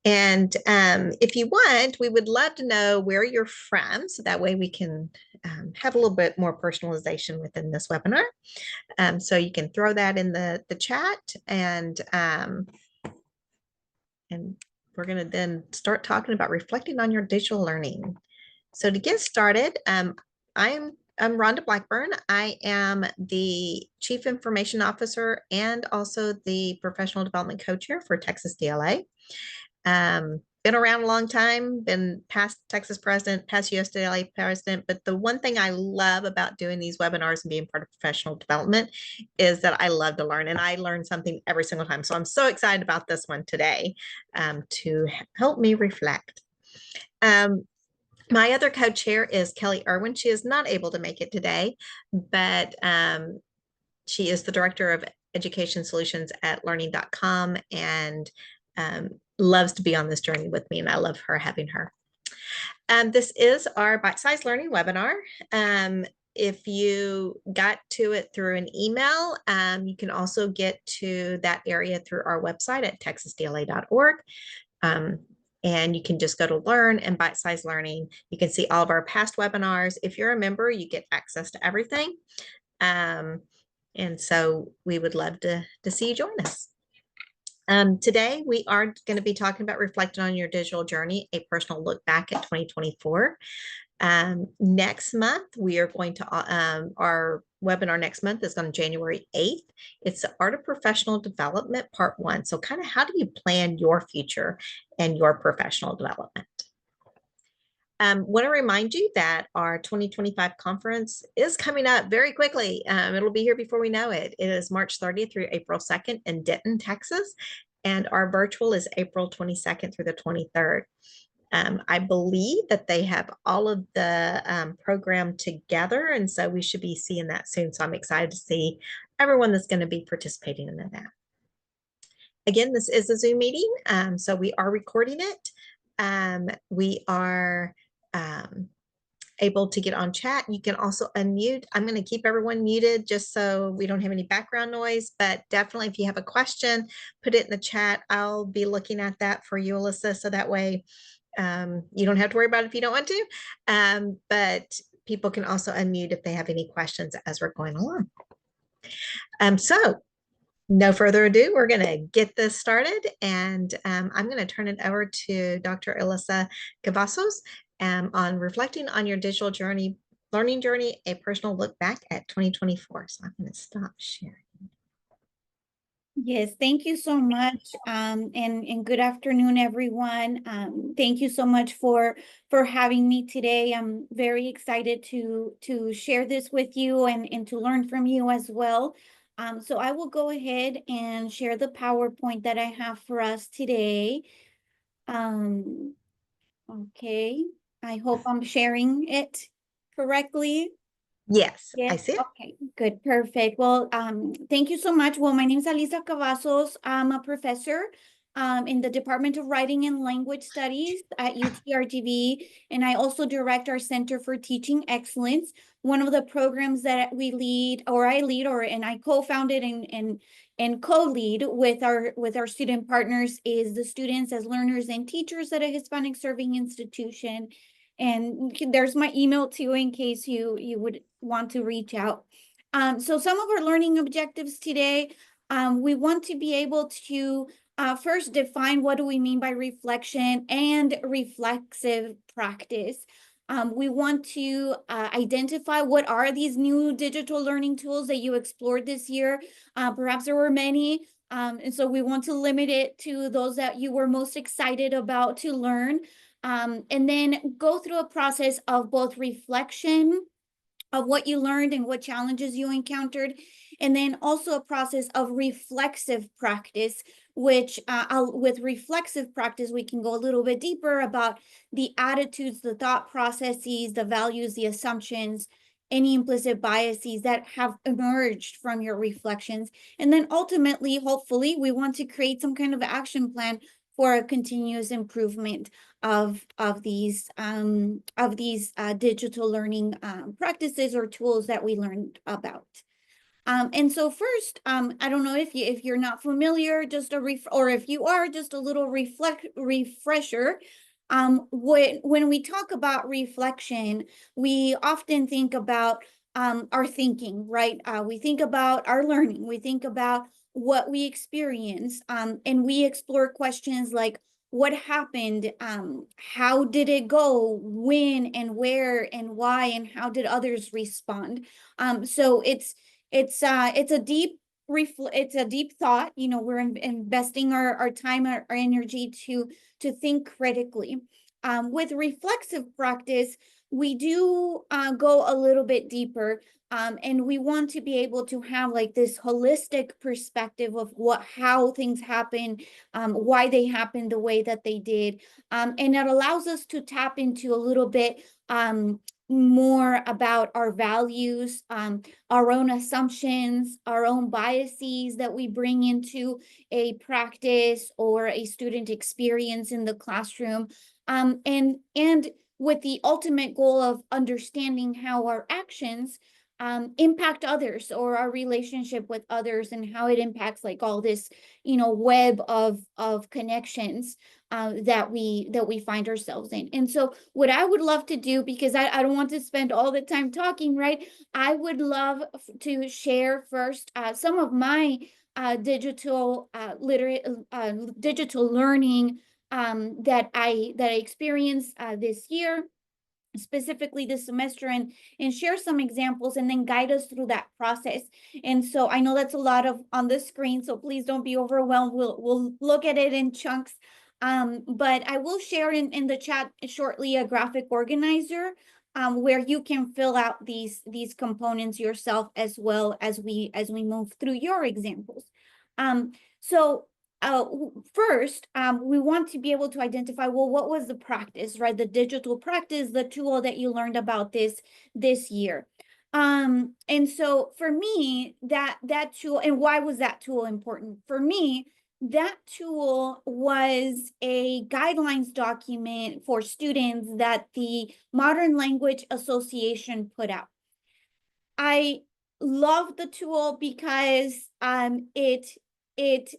And if you want, we would love to know where you're from, so that way we can have a little bit more personalization within this webinar. So you can throw that in the chat, and we're going to then start talking about reflecting on your digital learning. So to get started, I'm Rhonda Blackburn. I am the Chief Information Officer and also the Professional Development Co-Chair for TxDLA. Been around a long time, been past Texas president, past USDLA president, but the one thing I love about doing these webinars and being part of professional development is that I love to learn, and I learn something every single time. So I'm so excited about this one today to help me reflect. My other co-chair is Kelly Irwin. She is not able to make it today, but she is the Director of Education Solutions at learning.com and loves to be on this journey with me, and I love her having her. This is our bite-sized learning webinar. If you got to it through an email, you can also get to that area through our website at TxDLA.org. And you can just go to learn and bite-sized learning. You can see all of our past webinars. If you're a member, you get access to everything. And so we would love to see you join us. Today, we are going to be talking about reflecting on your digital journey, a personal look back at 2024. Next month, we are going to, our webinar next month is on January 8th. It's the Art of Professional Development, Part 1. So kind of how do you plan your future and your professional development? Want to remind you that our 2025 conference is coming up very quickly. It'll be here before we know it. It is March 30th through April 2nd in Denton, Texas. And our virtual is April 22nd through the 23rd. I believe that they have all of the program together, and so we should be seeing that soon. So I'm excited to see everyone that's going to be participating in that. Again, this is a Zoom meeting, so we are recording it. We are able to get on chat. You can also unmute. I'm going to keep everyone muted just so we don't have any background noise, but definitely if you have a question, put it in the chat. I'll be looking at that for you, Alyssa, so that way you don't have to worry about it if you don't want to, but people can also unmute if they have any questions as we're going along. So no further ado, we're going to get this started, and I'm going to turn it over to Dr. Alyssa Cavazos on reflecting on your digital journey, learning journey, a personal look back at 2024. So I'm going to stop sharing. Yes, thank you so much, and good afternoon, everyone. Thank you so much for having me today. I'm very excited to share this with you and to learn from you as well. So I will go ahead and share the PowerPoint that I have for us today. Okay, I hope I'm sharing it correctly. Yes, I Yes. see it. Okay, good. Perfect. Well, thank you so much. Well, my name is Alyssa Cavazos. I'm a professor in the Department of Writing and Language Studies at UTRGV, and I also direct our Center for Teaching Excellence. One of the programs that we lead, or I lead, and I co-founded and co-lead with our student partners is the Students as Learners and Teachers at a Hispanic Serving Institution. And there's my email too, in case you would want to reach out. So some of our learning objectives today, we want to be able to first define what do we mean by reflection and reflexive practice. We want to identify what are these new digital learning tools that you explored this year. Perhaps there were many, and so we want to limit it to those that you were most excited about to learn. And then go through a process of both reflection of what you learned and what challenges you encountered, and then also a process of reflexive practice, which with reflexive practice, we can go a little bit deeper about the attitudes, the thought processes, the values, the assumptions, any implicit biases that have emerged from your reflections. And then ultimately, hopefully, we want to create some kind of action plan for a continuous improvement of these digital learning practices or tools that we learned about. And so first, I don't know if you're not familiar, just or if you are, just a little refresher. When we talk about reflection, we often think about our thinking, right? We think about our learning, we think about what we experience, and we explore questions like what happened, how did it go, when and where and why, and how did others respond? So it's a it's a deep thought. You know, we're investing our time, our energy to think critically. With reflexive practice, we do go a little bit deeper, and we want to be able to have like this holistic perspective of how things happen, why they happened the way that they did, and it allows us to tap into a little bit more about our values, our own assumptions, our own biases that we bring into a practice or a student experience in the classroom, and with the ultimate goal of understanding how our actions impact others, or our relationship with others, and how it impacts like all this, you know, web of connections that we find ourselves in. And so what I would love to do, because I don't want to spend all the time talking, right? I would love to share first some of my digital learning that I experienced this year, specifically this semester, and share some examples and then guide us through that process. And so I know that's a lot of on the screen, so please don't be overwhelmed. We'll look at it in chunks. But I will share in the chat shortly a graphic organizer where you can fill out these components yourself, as well as we move through your examples. So first, we want to be able to identify, well, what was the practice, right? The digital practice, the tool that you learned about this year. And so for me, that tool, and why was that tool important? For me, that tool was a guidelines document for students that the Modern Language Association put out. I love the tool because it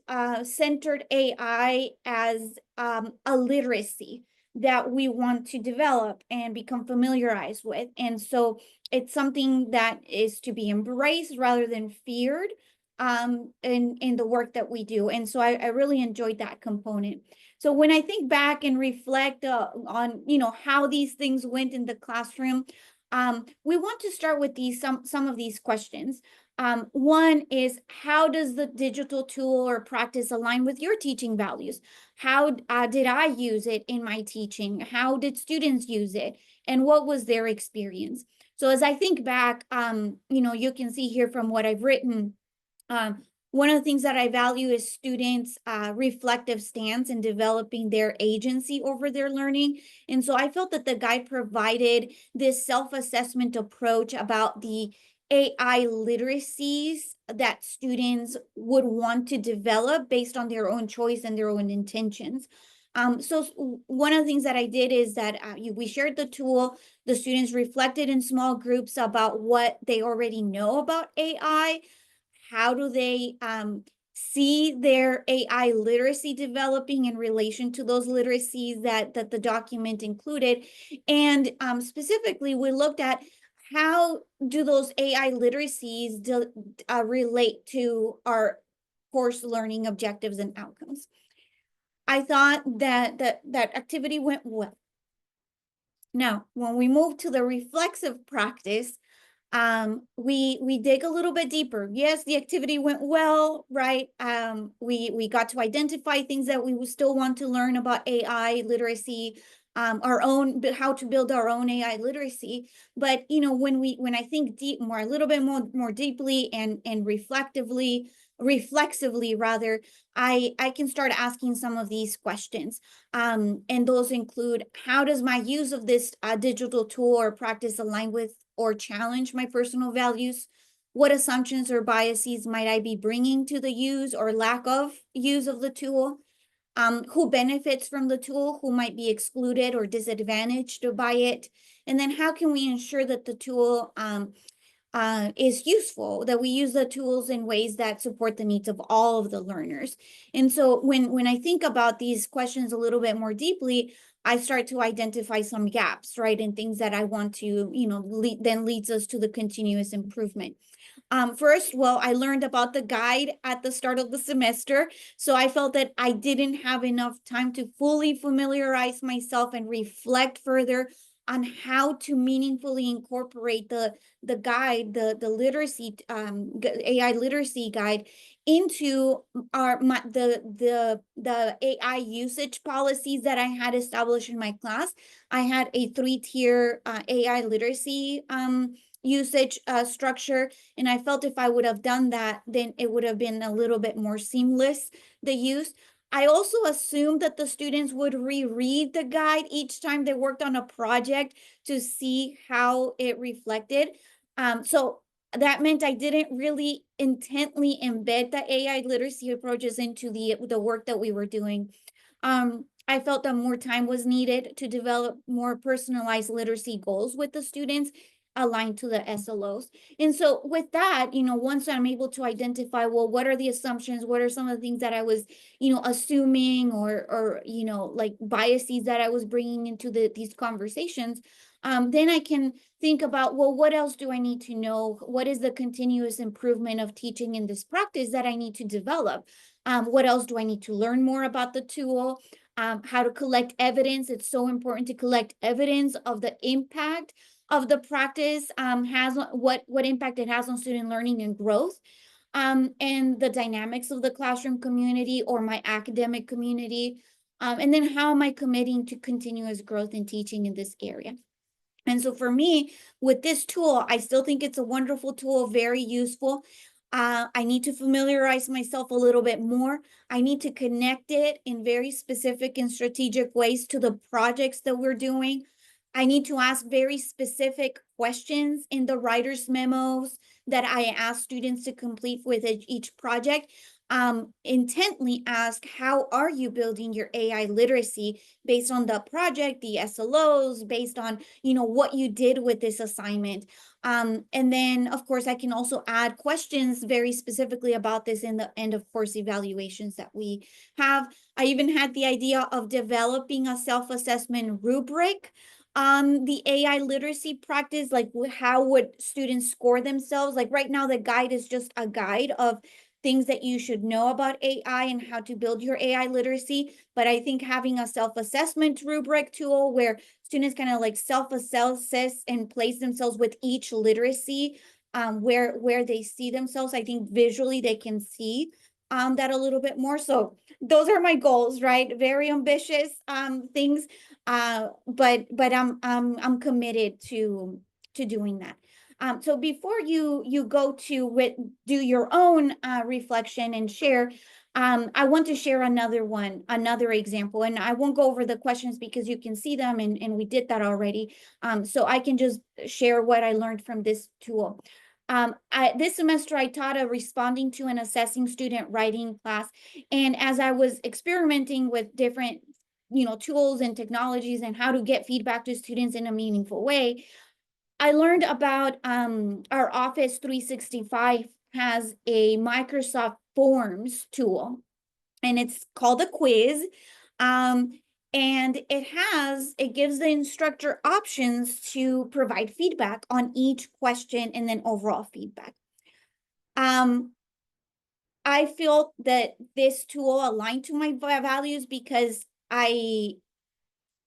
centered AI as a literacy that we want to develop and become familiarized with. And so it's something that is to be embraced rather than feared in the work that we do. And so I really enjoyed that component. So when I think back and reflect on, you know, how these things went in the classroom, we want to start with some of these questions. One is, how does the digital tool or practice align with your teaching values? How did I use it in my teaching? How did students use it? And what was their experience? So as I think back, you know, you can see here from what I've written, one of the things that I value is students' reflective stance in developing their agency over their learning. And so I felt that the guide provided this self-assessment approach about the AI literacies that students would want to develop based on their own choice and their own intentions. So one of the things that I did is that we shared the tool. The students reflected in small groups about what they already know about AI. How do they see their AI literacy developing in relation to those literacies that the document included? And specifically, we looked at how do those AI literacies relate to our course learning objectives and outcomes. I thought that activity went well. Now, when we move to the reflexive practice, we dig a little bit deeper. Yes, the activity went well, right? We got to identify things that we would still want to learn about AI literacy, our own, how to build our own AI literacy. But you know, when I think a little bit more deeply and reflexively rather, I can start asking some of these questions. And those include, how does my use of this digital tool or practice align with or challenge my personal values? What assumptions or biases might I be bringing to the use or lack of use of the tool? Who benefits from the tool? Who might be excluded or disadvantaged by it? And then how can we ensure that the tool is useful, that we use the tools in ways that support the needs of all of the learners. And so when I think about these questions a little bit more deeply, I start to identify some gaps, right? And things that I want to, then leads us to the continuous improvement. First, well, I learned about the guide at the start of the semester, so I felt that I didn't have enough time to fully familiarize myself and reflect further on how to meaningfully incorporate the guide, the literacy AI literacy guide into the AI usage policies that I had established in my class. I had a 3-tier AI literacy usage structure, and I felt if I would have done that, then it would have been a little bit more seamless, the use. I also assumed that the students would reread the guide each time they worked on a project to see how it reflected. So that meant I didn't really intently embed the AI literacy approaches into the work that we were doing. I felt that more time was needed to develop more personalized literacy goals with the students aligned to the SLOs. And so with that, once I'm able to identify, well, what are the assumptions? What are some of the things that I was, assuming or like biases that I was bringing into these conversations, then I can think about, well, what else do I need to know? What is the continuous improvement of teaching in this practice that I need to develop? What else do I need to learn more about the tool? How to collect evidence. It's so important to collect evidence of the impact of the practice, has what impact it has on student learning and growth, and the dynamics of the classroom community or my academic community, and then how am I committing to continuous growth in teaching in this area. And so for me, with this tool, I still think it's a wonderful tool, very useful. I need to familiarize myself a little bit more. I need to connect it in very specific and strategic ways to the projects that we're doing. I need to ask very specific questions in the writer's memos that I ask students to complete with each project. Intently ask, how are you building your AI literacy based on the project, the SLOs, based on, what you did with this assignment. And then, of course, I can also add questions very specifically about this in the end of course evaluations that we have. I even had the idea of developing a self-assessment rubric on the AI literacy practice, like how would students score themselves? Like right now, the guide is just a guide of things that you should know about AI and how to build your AI literacy. But I think having a self-assessment rubric tool where students kind of like self-assess and place themselves with each literacy, where they see themselves, I think visually they can see that a little bit more. So those are my goals, right? Very ambitious things, but I'm committed to doing that. So before you go to do your own reflection and share, I want to share another example, and I won't go over the questions because you can see them, and we did that already. So I can just share what I learned from this tool. This semester, I taught a responding to and assessing student writing class. And as I was experimenting with different, tools and technologies and how to get feedback to students in a meaningful way, I learned about our Office 365 has a Microsoft Forms tool, and it's called a quiz. And it gives the instructor options to provide feedback on each question and then overall feedback. I feel that this tool aligned to my values because I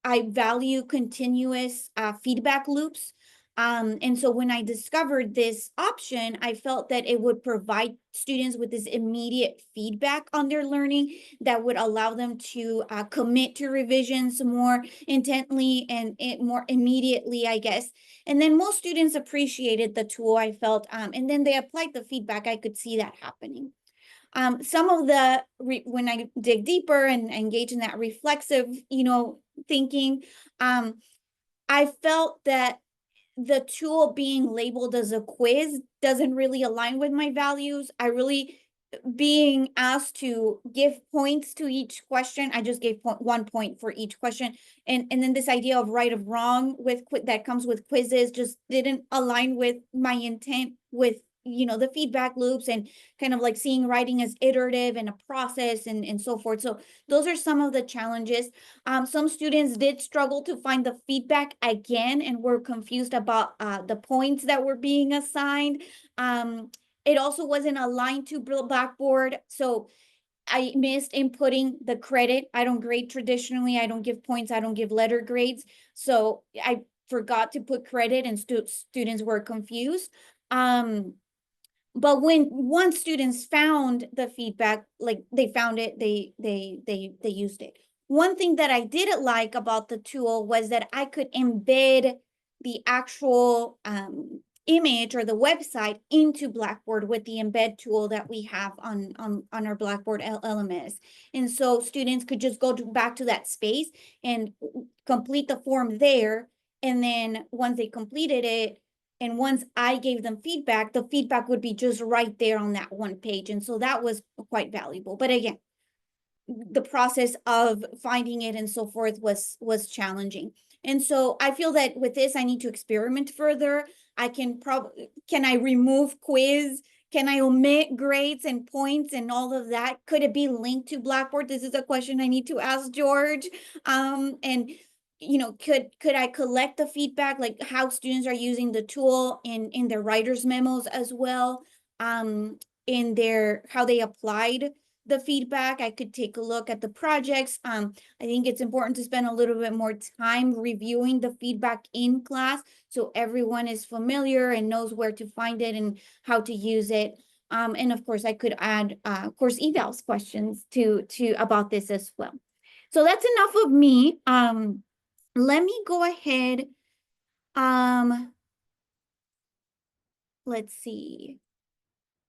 value continuous feedback loops. And so when I discovered this option, I felt that it would provide students with this immediate feedback on their learning that would allow them to commit to revisions more intently and more immediately, I guess. And then most students appreciated the tool, I felt, and then they applied the feedback. I could see that happening. Some of when I dig deeper and engage in that reflexive, thinking, I felt that the tool being labeled as a quiz doesn't really align with my values. I really being asked to give points to each question. I just gave 1 point for each question. And then this idea of right or wrong with that comes with quizzes just didn't align with my intent with, you know, the feedback loops and kind of like seeing writing as iterative and a process and so forth. So those are some of the challenges. Some students did struggle to find the feedback again and were confused about the points that were being assigned. It also wasn't aligned to Blackboard. So I missed inputting the credit. I don't grade traditionally. I don't give points. I don't give letter grades. So I forgot to put credit and students were confused. But once students found the feedback, like they found it, they used it. One thing that I didn't like about the tool was that I could embed the actual image or the website into Blackboard with the embed tool that we have on our Blackboard LMS. And so students could just go back to that space and complete the form there. And then once they completed it, and once I gave them feedback, the feedback would be just right there on that one page. And so that was quite valuable. But again, the process of finding it and so forth was challenging. And so I feel that with this, I need to experiment further. I can I remove quiz? Can I omit grades and points and all of that? Could it be linked to Blackboard? This is a question I need to ask George. And you know, could I collect the feedback, like how students are using the tool in their writer's memos as well, in their how they applied the feedback. I could take a look at the projects. I think it's important to spend a little bit more time reviewing the feedback in class so everyone is familiar and knows where to find it and how to use it. And of course, I could add course evals questions to about this as well. So that's enough of me. Let me go ahead. Let's see.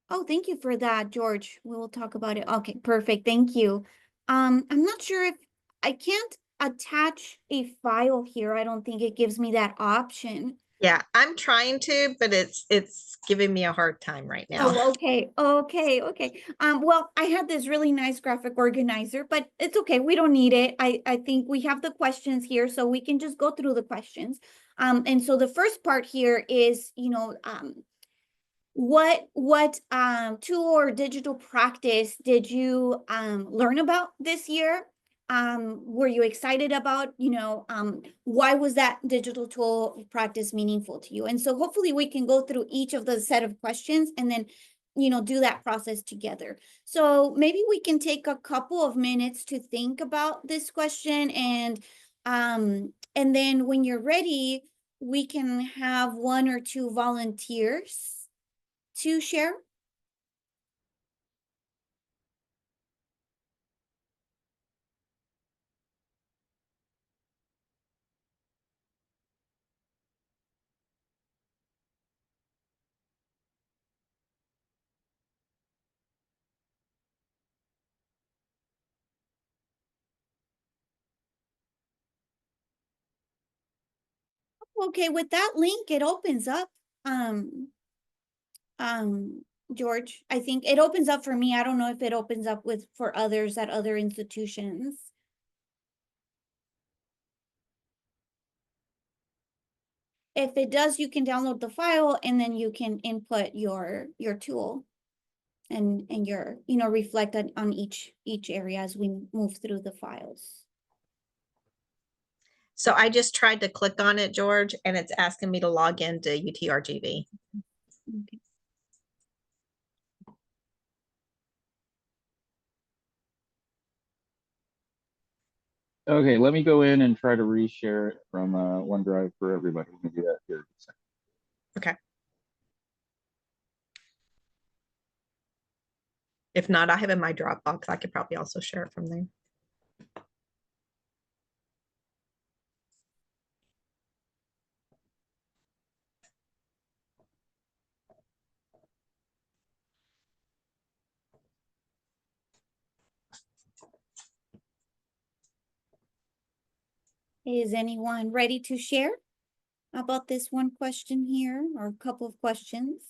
Oh, thank you for that, George. We will talk about it. Okay, perfect. Thank you. I'm not sure if I can't attach a file here. I don't think it gives me that option. Yeah, I'm trying to, but it's giving me a hard time right now. Oh, okay. Well, I had this really nice graphic organizer, but it's okay. We don't need it. I think we have the questions here, so we can just go through the questions. And so the first part here is, you know, what tool or digital practice did you learn about this year? Were you excited about, you know, why was that digital tool practice meaningful to you? And so hopefully we can go through each of the set of questions and then, you know, do that process together. So maybe we can take a couple of minutes to think about this question, and then when you're ready, we can have one or two volunteers to share. Okay, with that link, it opens up. Um, George, I think it opens up for me. I don't know if it opens up with for others at other institutions. If it does, you can download the file and then you can input your tool and your, you know, reflect on each area as we move through the files. So I just tried to click on it, George, and it's asking me to log into UTRGV. Okay. Okay, let me go in and try to reshare it from OneDrive for everybody. Let me do that here. Okay. If not, I have in my Dropbox. I could probably also share it from there. Is anyone ready to share about this one question here or a couple of questions?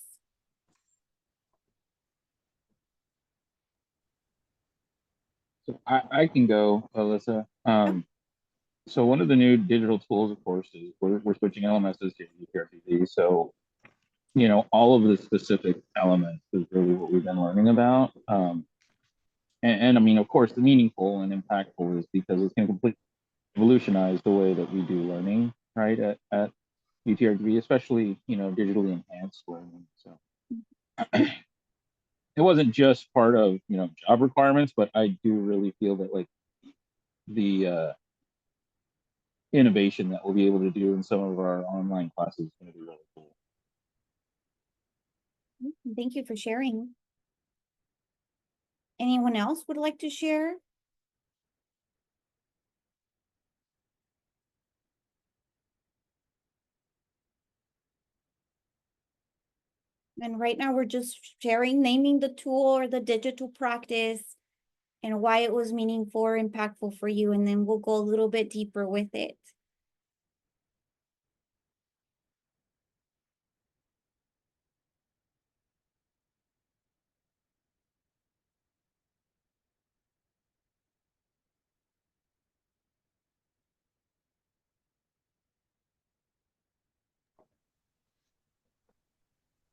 I can go, Alyssa. So one of the new digital tools, of course, is we're switching LMSs to UTRGV. So, you know, all of the specific elements is really what we've been learning about. And I mean, of course, the meaningful and impactful is because it's going to completely revolutionize the way that we do learning, right, at UTRGV, especially, you know, digitally enhanced learning. So it wasn't just part of, you know, job requirements, but I do really feel that like the innovation that we'll be able to do in some of our online classes is going to be really cool. Thank you for sharing. Anyone else would like to share? And right now we're just sharing, naming the tool or the digital practice and why it was meaningful or impactful for you. And then we'll go a little bit deeper with it.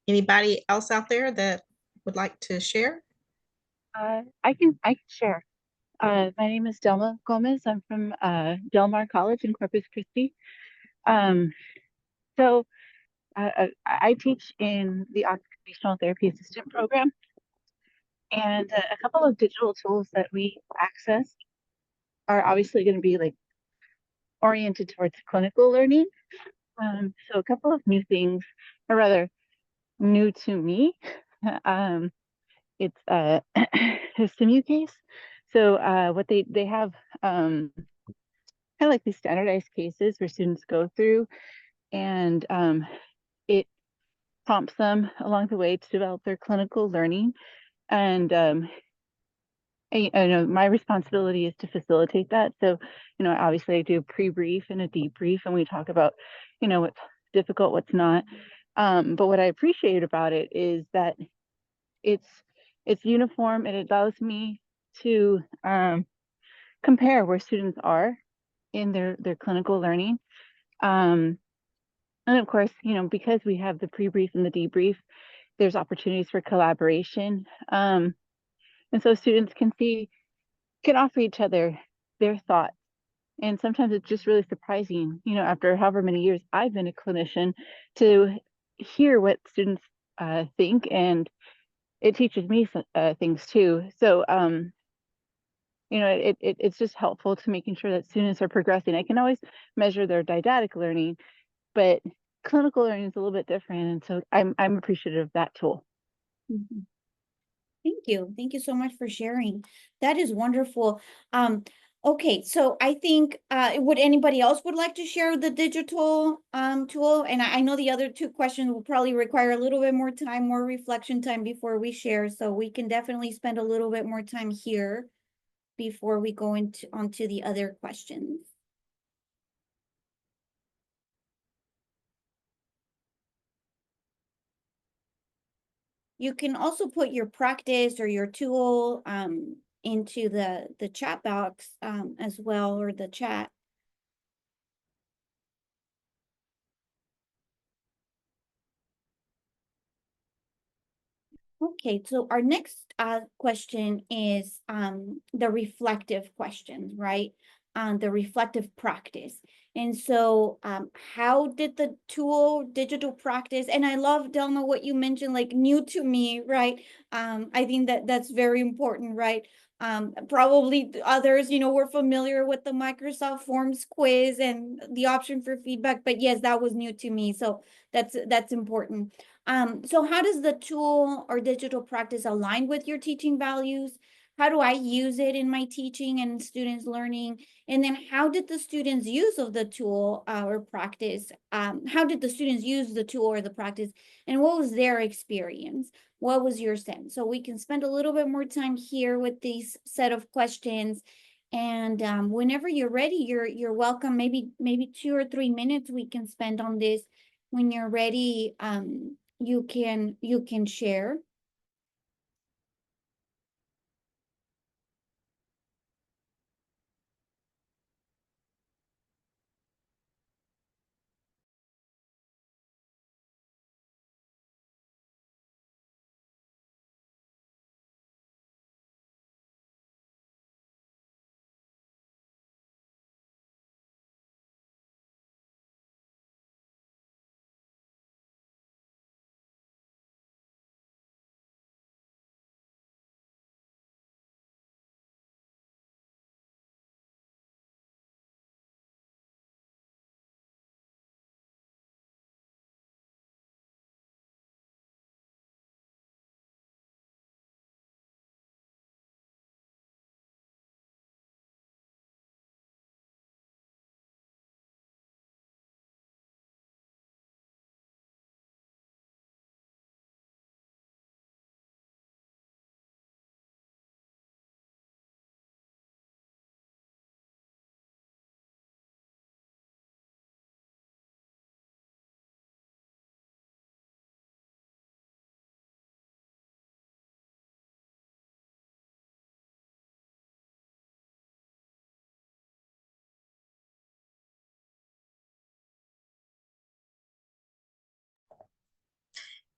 Anybody else out there that would like to share? I can share. My name is Delma Gomez. I'm from Del Mar College in Corpus Christi. So I teach in the occupational therapy assistant program, and a couple of digital tools that we access are obviously going to be like oriented towards clinical learning. So a couple of new things, or rather, new to me. It's a SimuCase. So what they have kind of like these standardized cases where students go through, and it prompts them along the way to develop their clinical learning. And I know my responsibility is to facilitate that. So, you know, obviously I do a pre-brief and a debrief, and we talk about, you know, what's difficult, what's not. But what I appreciate about it is that it's uniform, and it allows me to compare where students are in their clinical learning. And of course, you know, because we have the pre-brief and the debrief, there's opportunities for collaboration. And so students can offer each other their thoughts. And sometimes it's just really surprising, you know, after however many years I've been a clinician, to hear what students think, and it teaches me things too. So, you know, it's just helpful to making sure that students are progressing. I can always measure their didactic learning, but clinical learning is a little bit different, and so I'm appreciative of that tool. Mm-hmm. Thank you. Thank you so much for sharing. That is wonderful. Okay, so I think would anybody else would like to share the digital tool? And I know the other two questions will probably require a little bit more time, more reflection time before we share. So we can definitely spend a little bit more time here before we go onto the other questions. You can also put your practice or your tool into the chat box as well, or the chat. Okay, so our next question is the reflective questions, right? The reflective practice. And so how did the tool digital practice, and I love, Delma, what you mentioned, like new to me, right? I think that's very important, right? Probably others, you know, we're familiar with the Microsoft Forms quiz and the option for feedback, but yes, that was new to me. So that's important. So how does the tool or digital practice align with your teaching values? How do I use it in my teaching and students learning? And then how did the students use of the tool or practice? How did the students use the tool or the practice? And what was their experience? What was your sense? So we can spend a little bit more time here with these set of questions. And whenever you're ready, you're welcome. Maybe 2 or 3 minutes we can spend on this. When you're ready, you can share.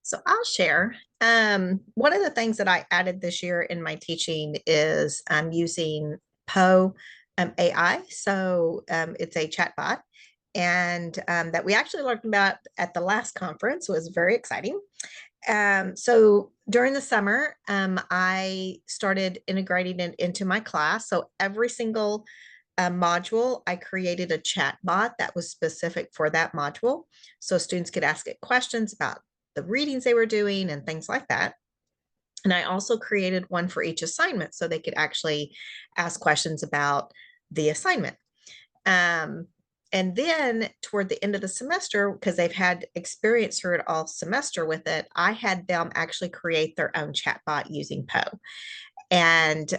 So I'll share. One of the things that I added this year in my teaching is using Poe AI. So it's a chatbot, and that we actually learned about at the last conference. Was very exciting. So during the summer, I started integrating it into my class. So every single module, I created a chat bot that was specific for that module. So students could ask it questions about the readings they were doing and things like that. And I also created one for each assignment so they could actually ask questions about the assignment. And then toward the end of the semester, because they've had experience through it all semester with it, I had them actually create their own chatbot using Poe. And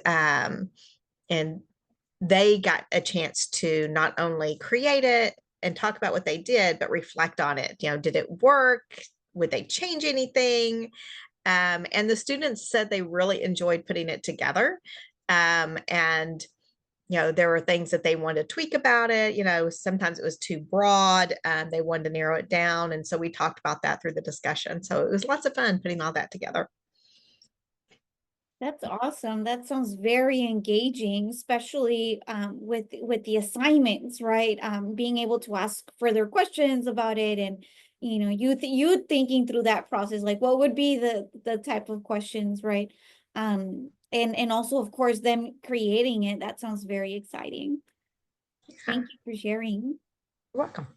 they got a chance to not only create it and talk about what they did, but reflect on it. You know, did it work? Would they change anything? And the students said they really enjoyed putting it together. And you know, there were things that they wanted to tweak about it. You know, sometimes it was too broad. They wanted to narrow it down. And so we talked about that through the discussion. So it was lots of fun putting all that together. That's awesome. That sounds very engaging, especially with the assignments, right? Being able to ask further questions about it, and you know, you thinking through that process, like what would be the type of questions, right? And also, of course, them creating it. That sounds very exciting. Thank you for sharing. You're welcome.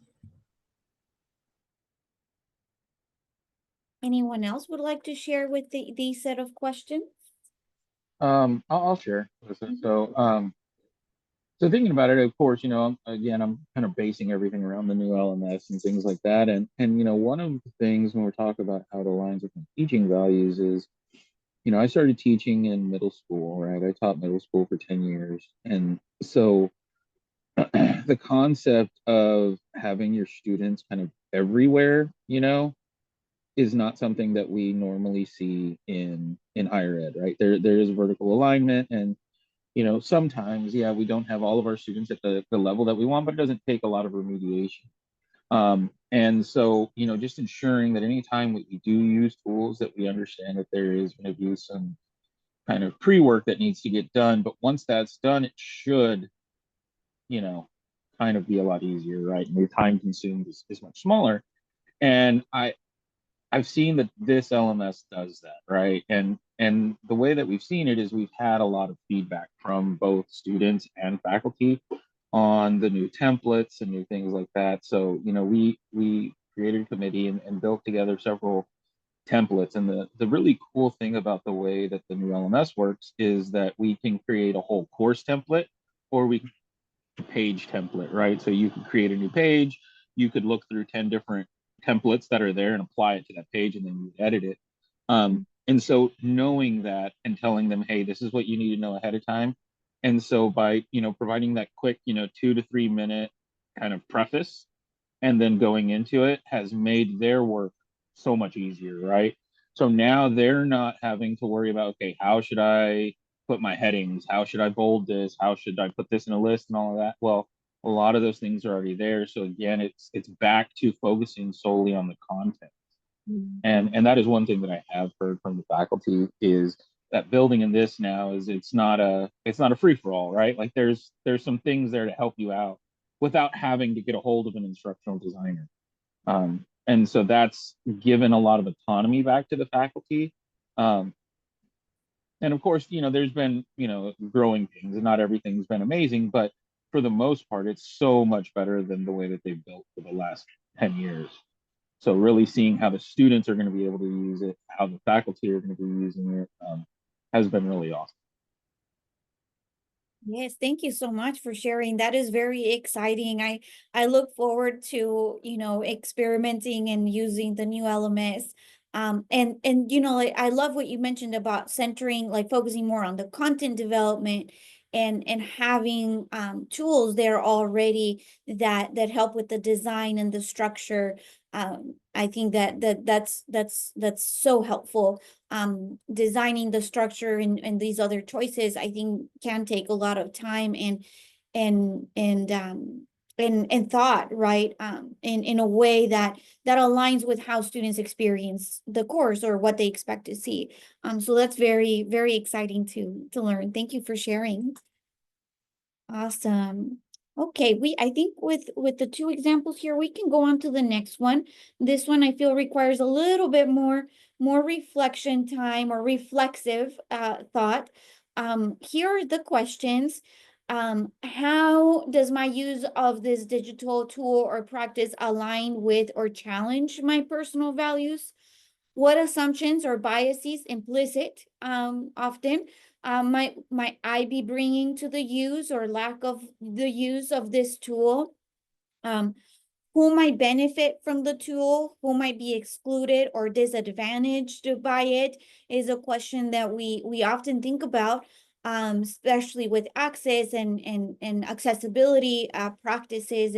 Anyone else would like to share with the set of questions? I'll share. So thinking about it, of course, again, I'm kind of basing everything around the new LMS and things like that. And one of the things when we're talking about how it aligns with my teaching values is, I started teaching in middle school, right? I taught middle school for 10 years. And so the concept of having your students kind of everywhere, is not something that we normally see in higher ed, right? There is vertical alignment, and sometimes, yeah, we don't have all of our students at the level that we want, but it doesn't take a lot of remediation. And so, just ensuring that anytime we do use tools, that we understand that there is going to be some kind of pre-work that needs to get done. But once that's done, it should, kind of be a lot easier, right? And the time consumed is much smaller. And I've seen that this LMS does that, right? And the way that we've seen it is we've had a lot of feedback from both students and faculty on the new templates and new things like that. So, we created a committee and built together several templates. And the really cool thing about the way that the new LMS works is that we can create a whole course template, or we can page template, right? So you can create a new page, you could look through 10 different templates that are there and apply it to that page, and then you edit it. And so knowing that and telling them, hey, this is what you need to know ahead of time. And so by, providing that quick, 2 to 3 minute kind of preface and then going into it has made their work so much easier, right? So now they're not having to worry about, okay, how should I put my headings? How should I bold this? How should I put this in a list and all of that? Well, a lot of those things are already there. So again, it's back to focusing solely on the content. And that is one thing that I have heard from the faculty is that building in this now is it's not a free-for-all, right? Like there's some things there to help you out without having to get a hold of an instructional designer. And so that's given a lot of autonomy back to the faculty. And of course, there's been, growing pains, and not everything's been amazing, but for the most part, it's so much better than the way that they've built for the last 10 years. So really seeing how the students are going to be able to use it, how the faculty are going to be using it, has been really awesome. Yes, thank you so much for sharing. That is very exciting. I look forward to, experimenting and using the new LMS. And I love what you mentioned about centering, like focusing more on the content development and having tools there already that help with the design and the structure. I think that's so helpful. Designing the structure and these other choices, I think, can take a lot of time and and thought, right? In a way that aligns with how students experience the course or what they expect to see. So that's very, very exciting to learn. Thank you for sharing. Awesome. Okay, I think with the two examples here, we can go on to the next one. This one I feel requires a little bit more reflection time or reflexive thought. Here are the questions. How does my use of this digital tool or practice align with or challenge my personal values? What assumptions or biases implicit often might I be bringing to the use or lack of the use of this tool? Who might benefit from the tool, who might be excluded or disadvantaged by it, is a question that we often think about, especially with access and accessibility practices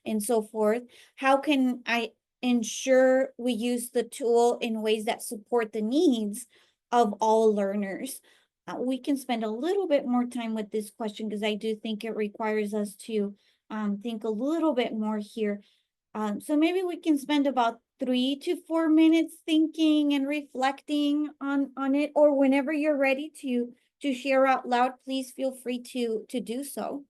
and so forth. How can I ensure we use the tool in ways that support the needs of all learners? We can spend a little bit more time with this question because I do think it requires us to think a little bit more here. So maybe we can spend about 3 to 4 minutes thinking and reflecting on it, or whenever you're ready to share out loud, please feel free to do so.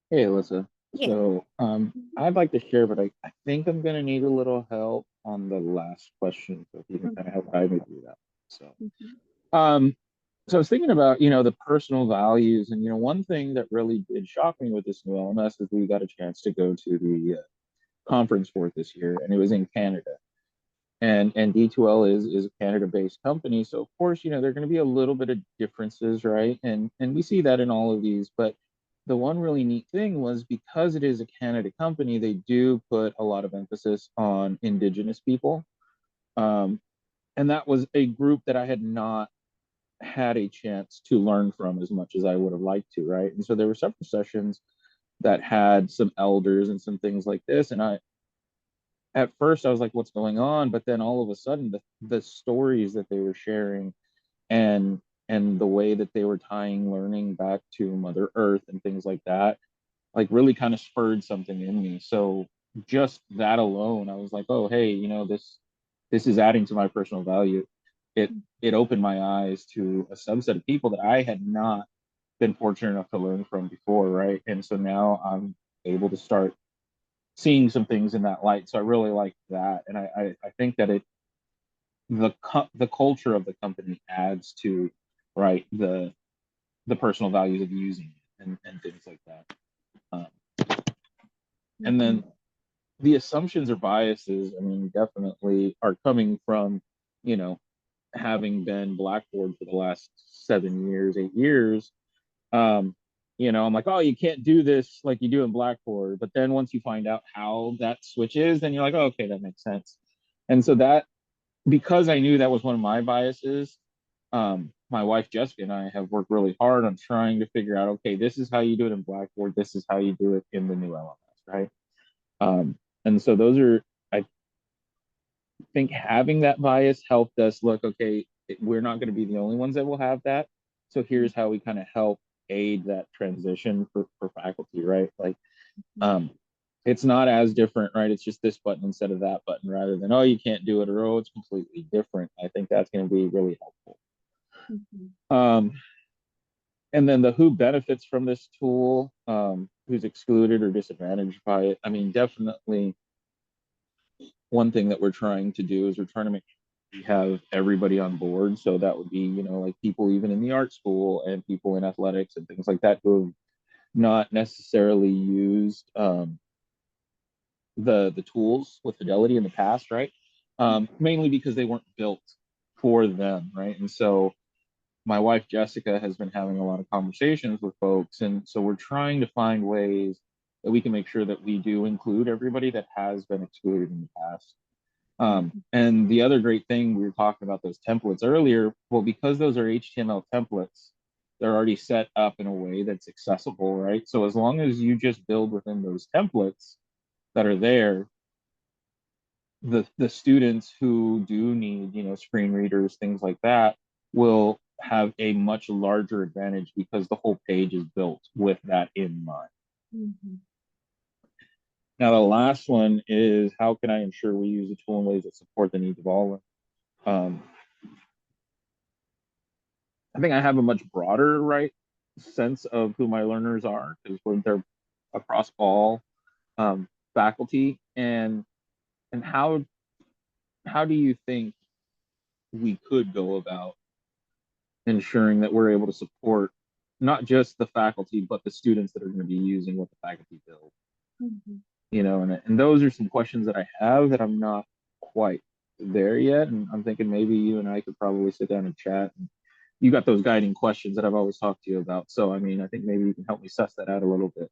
Hey, Alyssa. Yeah. So, I'd like to share, but I think I'm going to need a little help on the last question. So if you can kind of help guide me through that. So, um, so I was thinking about, the personal values, and one thing that really did shock me with this new LMS is we got a chance to go to the conference for it this year, and it was in Canada. And D2L is a Canada-based company, so of course, there are going to be a little bit of differences, right? And we see that in all of these, but the one really neat thing was because it is a Canada company, they do put a lot of emphasis on Indigenous people. And that was a group that I had not had a chance to learn from as much as I would have liked to, right? And so there were several sessions that had some elders and some things like this. And at first I was like, what's going on? But then all of a sudden the stories that they were sharing and the way that they were tying learning back to Mother Earth and things like that, like really kind of spurred something in me. So just that alone, I was like, oh, hey, you know, this is adding to my personal value. It opened my eyes to a subset of people that I had not been fortunate enough to learn from before, right? And so now I'm able to start seeing some things in that light. So I really like that, and I think that the culture of the company adds to, right, the personal values of using it and things like that. And then the assumptions or biases, I mean, definitely are coming from, you know, having been Blackboard for the last 7 years, 8 years. You know, I'm like, oh, you can't do this like you do in Blackboard. But then once you find out how that switch is, then you're like, oh, okay, that makes sense. And so that, because I knew that was one of my biases, my wife Jessica and I have worked really hard on trying to figure out, okay, this is how you do it in Blackboard, this is how you do it in the new LMS, right? And so those are, I think having that bias helped us look, okay, we're not going to be the only ones that will have that. So here's how we kind of help aid that transition for faculty, right? Like, it's not as different, right? It's just this button instead of that button, rather than, oh, you can't do it, or oh, it's completely different. I think that's going to be really helpful. And then the who benefits from this tool, who's excluded or disadvantaged by it. I mean, definitely one thing that we're trying to do is we're trying to make sure we have everybody on board. So that would be, you know, like people even in the art school and people in athletics and things like that who have not necessarily used the tools with Fidelity in the past, right? Mainly because they weren't built for them, right? And so my wife Jessica has been having a lot of conversations with folks, and so we're trying to find ways that we can make sure that we do include everybody that has been excluded in the past. And the other great thing, we were talking about those templates earlier. Well, because those are HTML templates, they're already set up in a way that's accessible, right? So as long as you just build within those templates that are there, the students who do need, you know, screen readers, things like that, will have a much larger advantage because the whole page is built with that in mind. Now, the last one is, how can I ensure we use the tool in ways that support the needs of all? I think I have a much broader, right, sense of who my learners are, because they're across all faculty. And how do you think we could go about ensuring that we're able to support not just the faculty, but the students that are going to be using what the faculty build? You know, and those are some questions that I have that I'm not quite there yet. And I'm thinking maybe you and I could probably sit down and chat. And you got those guiding questions that I've always talked to you about. So, I mean, I think maybe you can help me suss that out a little bit.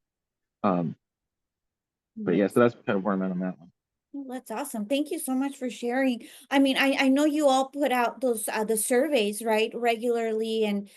But yeah, so that's kind of where I'm at on that one. Well, that's awesome. Thank you so much for sharing. I mean, I know you all put out those the surveys, right, regularly, and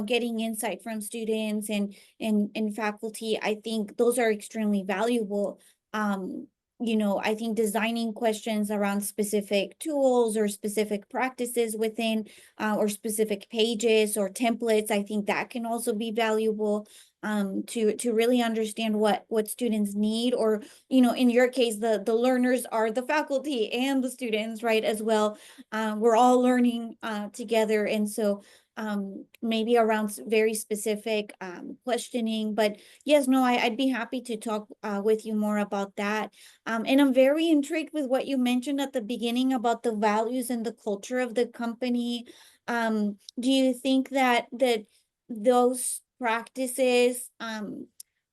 getting insight from students and faculty. I think those are extremely valuable. I think designing questions around specific tools or specific practices within or specific pages or templates, I think that can also be valuable to really understand what students need, or in your case, the learners are the faculty and the students, right, as well. We're all learning together, and so maybe around very specific questioning. But yes, no, I'd be happy to talk with you more about that. And I'm very intrigued with what you mentioned at the beginning about the values and the culture of the company. Do you think that those practices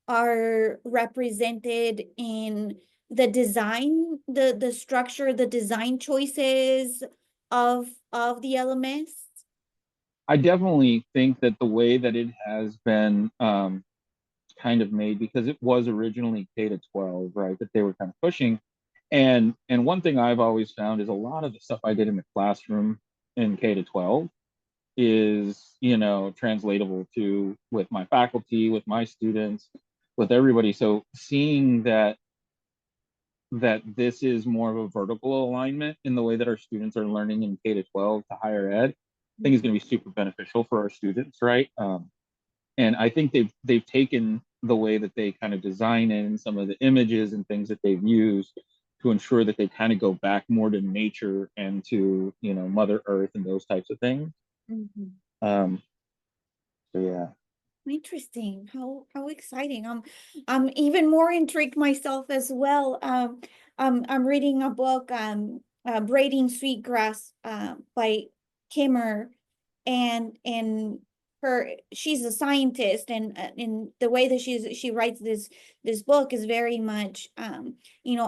are represented in the design, the structure, the design choices of the LMS? I definitely think that the way that it has been kind of made, because it was originally K to 12, right, that they were kind of pushing. And one thing I've always found is a lot of the stuff I did in the classroom in K to 12 is, you know, translatable to with my faculty, with my students, with everybody. So seeing that this is more of a vertical alignment in the way that our students are learning in K to 12 to higher ed, I think is going to be super beneficial for our students, right? And I think they've taken the way that they kind of design in some of the images and things that they've used to ensure that they kind of go back more to nature and to, you know, Mother Earth and those types of things. So yeah. Interesting. How exciting. I'm even more intrigued myself as well. I'm reading a book, Braiding Sweetgrass, by Kimmer, and she's a scientist, and in the way that she writes this book is very much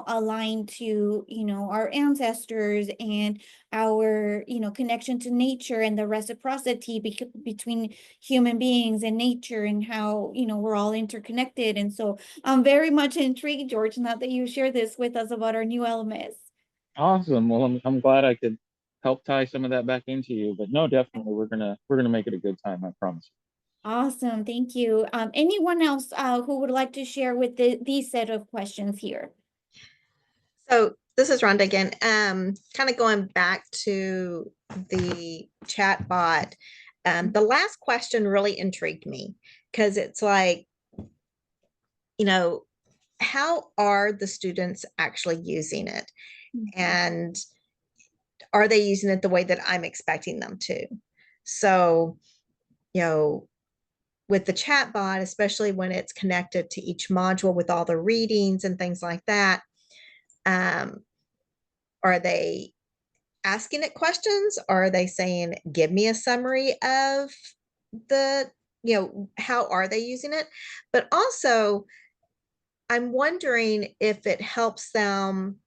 aligned to our ancestors and our connection to nature and the reciprocity between human beings and nature, and how we're all interconnected. And so I'm very much intrigued, George, now that you share this with us about our new LMS. Awesome. Well, I'm glad I could help tie some of that back into you, but no, definitely we're gonna make it a good time, I promise. Awesome, thank you. Anyone else who would like to share with these set of questions here? So this is Rhonda again. Kind of going back to the chat bot. The last question really intrigued me because it's like, how are the students actually using it? And are they using it the way that I'm expecting them to? So, with the chat bot, especially when it's connected to each module with all the readings and things like that, are they asking it questions? Or are they saying, give me a summary of the, how are they using it? But also, I'm wondering if it helps them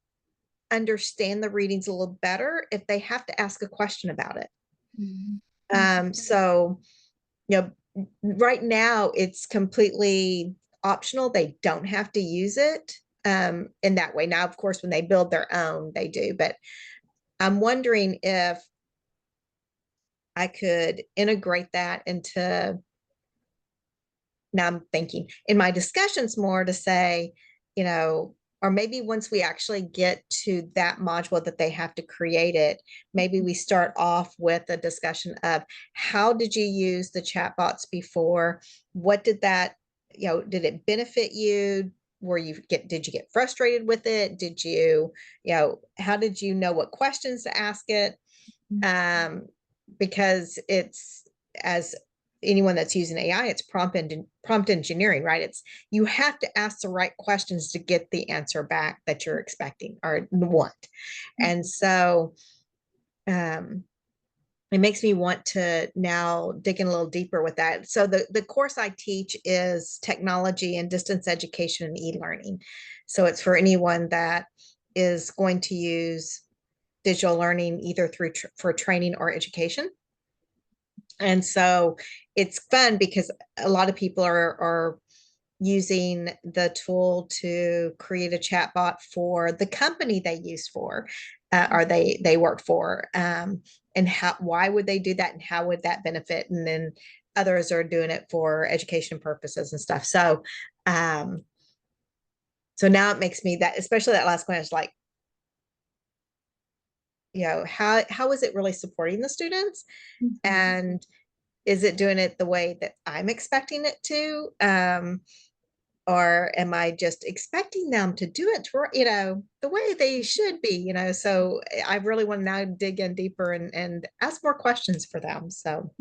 understand the readings a little better if they have to ask a question about it. So, right now it's completely optional. They don't have to use it in that way. Now, of course, when they build their own, they do, but I'm wondering if I could integrate that into, now I'm thinking in my discussions more to say, or maybe once we actually get to that module that they have to create it, maybe we start off with a discussion of how did you use the chatbots before? What did that, did it benefit you? Did you get frustrated with it? Did you, how did you know what questions to ask it? Because it's, as anyone that's using AI, it's prompt engineering, right? It's, you have to ask the right questions to get the answer back that you're expecting or want. And so it makes me want to now dig in a little deeper with that. So the course I teach is technology and distance education and e-learning. So it's for anyone that is going to use digital learning either for training or education. And so it's fun because a lot of people are using the tool to create a chatbot for the company they use for, or they work for, and why would they do that, and how would that benefit? And then others are doing it for education purposes and stuff. So, so now it makes me, that, especially that last question, is like, how is it really supporting the students? And is it doing it the way that I'm expecting it to? Or am I just expecting them to do it, the way they should be, so I really want to now dig in deeper and ask more questions for them. So.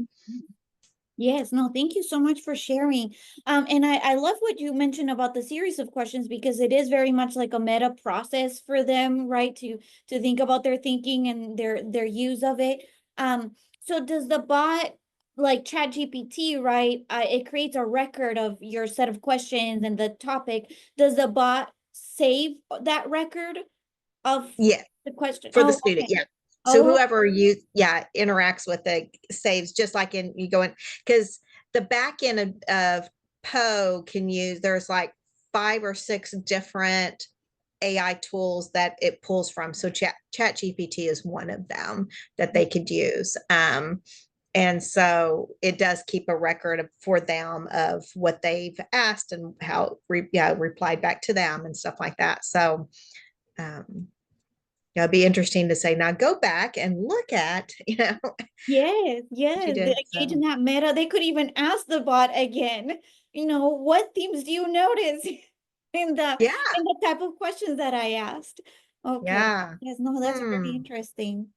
Yes, no, thank you so much for sharing. And I love what you mentioned about the series of questions, because it is very much like a meta process for them, right? To think about their thinking and their use of it. So does the bot, like ChatGPT, right? It creates a record of your set of questions and the topic. Does the bot save that record of Yeah, the question? for the Oh, student. okay. Yeah. So Oh, whoever interacts with it saves, just like you go in, because the back end of Poe can use, there's like 5 or 6 different AI tools that it pulls from. So ChatGPT is one of them that they could use. And so it does keep a record for them of what they've asked and how replied back to them and stuff like that. So it'd be interesting to say, now go back and look at, Yes, what you yes. did. Engage So, in that meta. They could even ask the bot again, what themes do you notice yeah, in the type of questions that I asked? Okay. yeah. Yes, no, that's very Hmm. interesting.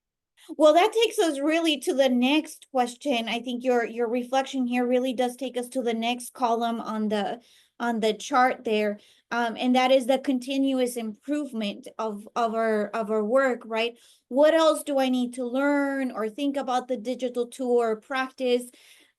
Well, that takes us really to the next question. I think your reflection here really does take us to the next column on the chart there. And that is the continuous improvement of our work, right? What else do I need to learn or think about the digital tool or practice?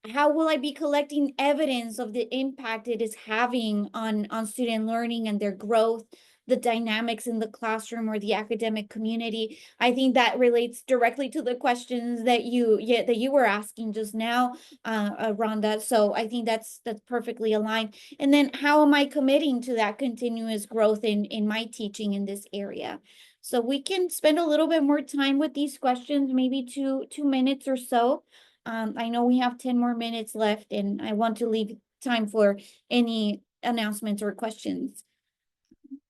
How will I be collecting evidence of the impact it is having on student learning and their growth, the dynamics in the classroom or the academic community? I think that relates directly to the questions that you were asking just now, Rhonda. So I think that's perfectly aligned. And then how am I committing to that continuous growth in my teaching in this area? So we can spend a little bit more time with these questions, maybe two minutes or so. I know we have 10 more minutes left, and I want to leave time for any announcements or questions.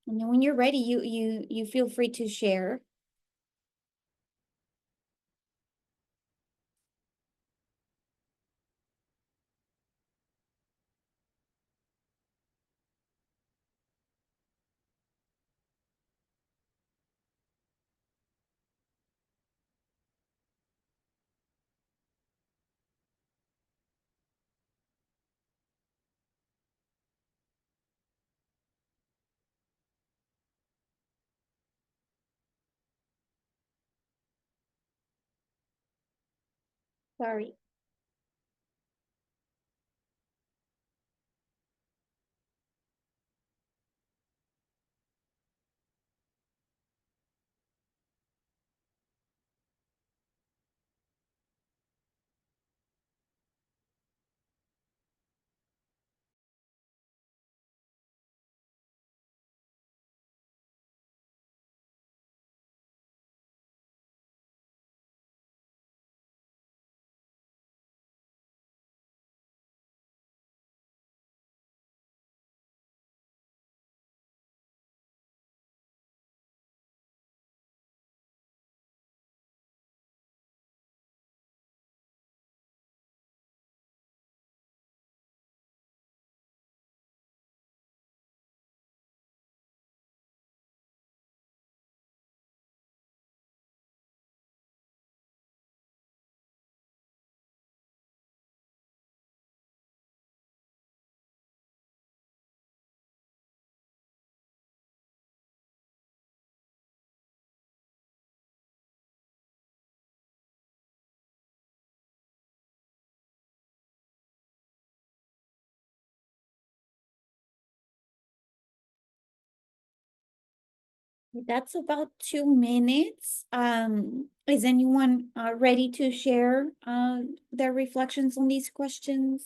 And then when you're ready, you feel free to share. Sorry. That's about 2 minutes. Is anyone ready to share their reflections on these questions?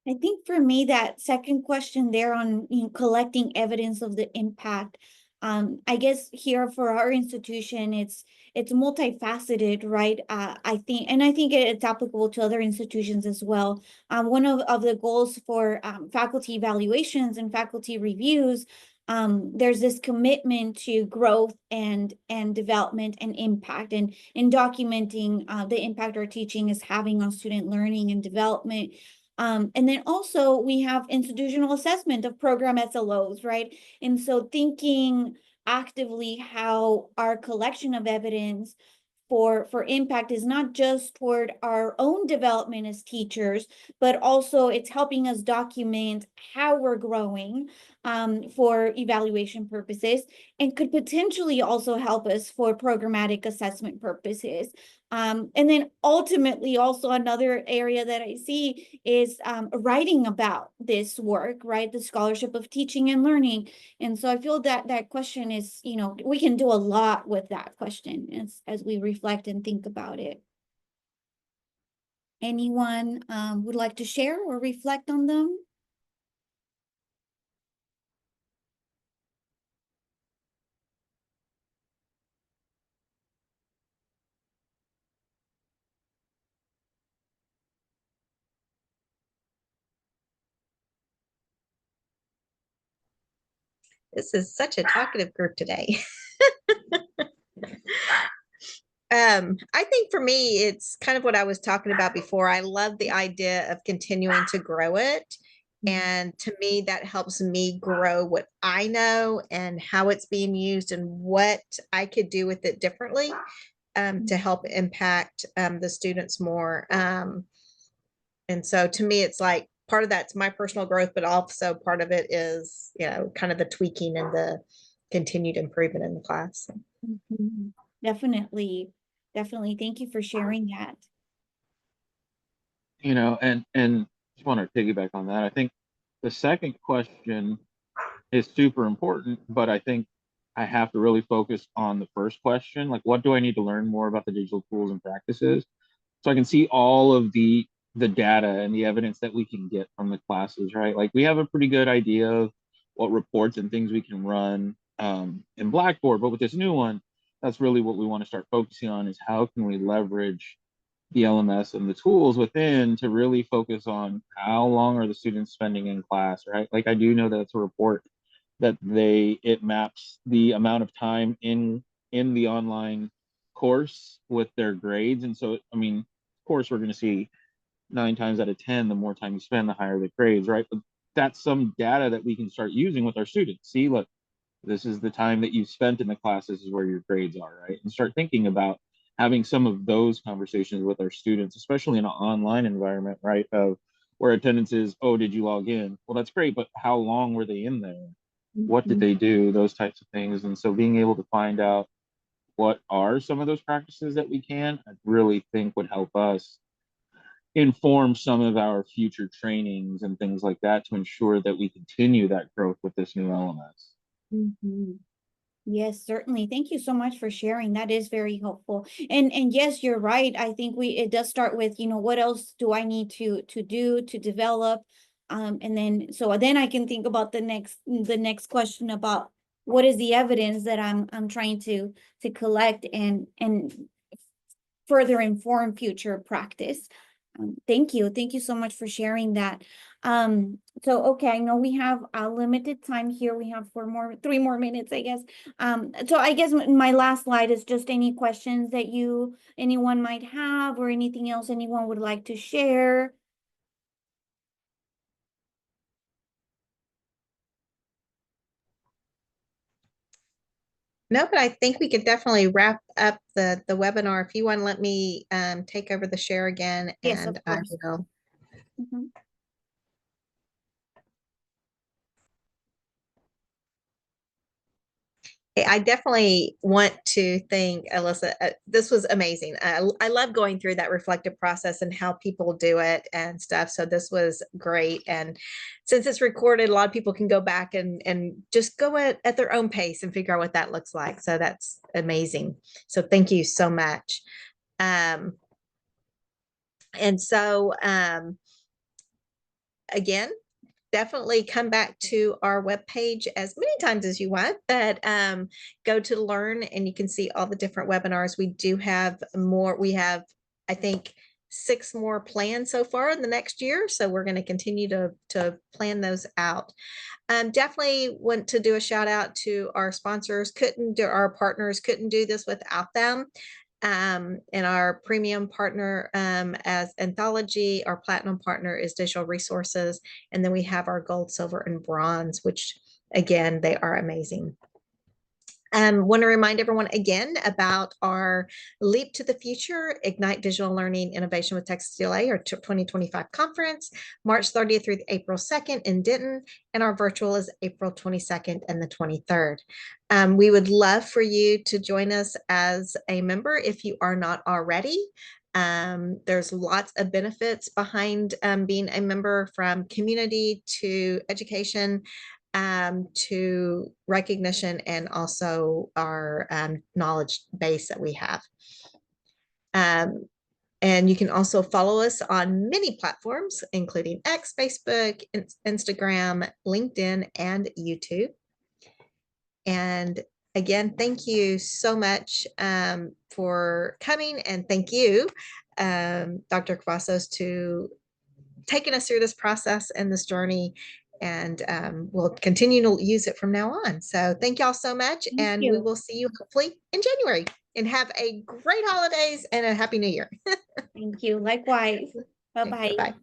I think for me, that second question there on collecting evidence of the impact, I guess here for our institution, it's multifaceted, right? I think it's applicable to other institutions as well. One of the goals for faculty evaluations and faculty reviews, there's this commitment to growth and development and impact and in documenting the impact our teaching is having on student learning and development. And then also we have institutional assessment of program SLOs, right? And so thinking actively how our collection of evidence for impact is not just toward our own development as teachers, but also it's helping us document how we're growing for evaluation purposes, and could potentially also help us for programmatic assessment purposes. And then ultimately also another area that I see is writing about this work, right? The scholarship of teaching and learning. And so I feel that that question is, you know, we can do a lot with that question as we reflect and think about it. Anyone would like to share or reflect on them? This is such a talkative group today. I think for me, it's kind of what I was talking about before. I love the idea of continuing to grow it. And to me, that helps me grow what I know and how it's being used and what I could do with it differently to help impact the students more. And so to me, it's like part of that's my personal growth, but also part of it is, you know, kind of the tweaking and the continued improvement in the class. Mhm. Definitely. Definitely. Thank you for sharing that. You know, and just want to piggyback on that. I think the second question is super important, but I think I have to really focus on the first question. Like, what do I need to learn more about the digital tools and practices? So I can see all of the data and the evidence that we can get from the classes, right? Like we have a pretty good idea of what reports and things we can run in Blackboard, but with this new one, that's really what we want to start focusing on is how can we leverage the LMS and the tools within to really focus on how long are the students spending in class, right? Like I do know that it's a report that it maps the amount of time in the online course with their grades. And so, I mean, of course, we're going to see 9 times out of 10, the more time you spend, the higher the grades, right? But that's some data that we can start using with our students. See, look, this is the time that you spent in the class. This is where your grades are, right? And start thinking about having some of those conversations with our students, especially in an online environment, right? Of where attendance is, oh, did you log in? Well, that's great, but how long were they in there? What did they do? Those types of things. And so being able to find out what are some of those practices that we can, I really think would help us inform some of our future trainings and things like that to ensure that we continue that growth with this new LMS. Mhm. Yes, certainly. Thank you so much for sharing. That is very helpful. And yes, you're right. I think it does start with, you know, what else do I need to do to develop? And then I can think about the next question about what is the evidence that I'm trying to collect and further inform future practice. Thank you. Thank you so much for sharing that. So, okay, I know we have a limited time here. We have 3 more minutes, I guess. So I guess my last slide is just any questions that anyone might have or anything else anyone would like to share. No, but I think we could definitely wrap up the webinar. If you want to let me take over the share again, Yes, of and I course. will. Mhm. I definitely want to thank Alyssa. This was amazing. I love going through that reflective process and how people do it and stuff. So this was great. And since it's recorded, a lot of people can go back and just go at their own pace and figure out what that looks like. So that's amazing. So thank you so much. And so again, definitely come back to our webpage as many times as you want, but go to Learn and you can see all the different webinars. We do have more. We have, I think, 6 more planned so far in the next year. So we're going to continue to plan those out. Definitely want to do a shout out to our sponsors. Our partners couldn't do this without them. And our premium partner as Anthology, our platinum partner is Digital Resources. And then we have our gold, silver, and bronze, which again, they are amazing. Want to remind everyone again about our Leap to the Future, Ignite Digital Learning Innovation with TxDLA, or 2025 conference, March 30th through April 2nd in Denton, and our virtual is April 22nd and the 23rd. We would love for you to join us as a member if you are not already. There's lots of benefits behind being a member, from community to education, to recognition, and also our knowledge base that we have. And you can also follow us on many platforms, including X, Facebook, Instagram, LinkedIn, and YouTube. And again, thank you so much for coming, and thank you, Dr. Cavazos, to taking us through this process and this journey, and we'll continue to use it from now on. So thank y'all so much, and we will see you hopefully in January, and have a great holidays and a happy new year. Thank you. Likewise. Bye-bye. Bye-bye.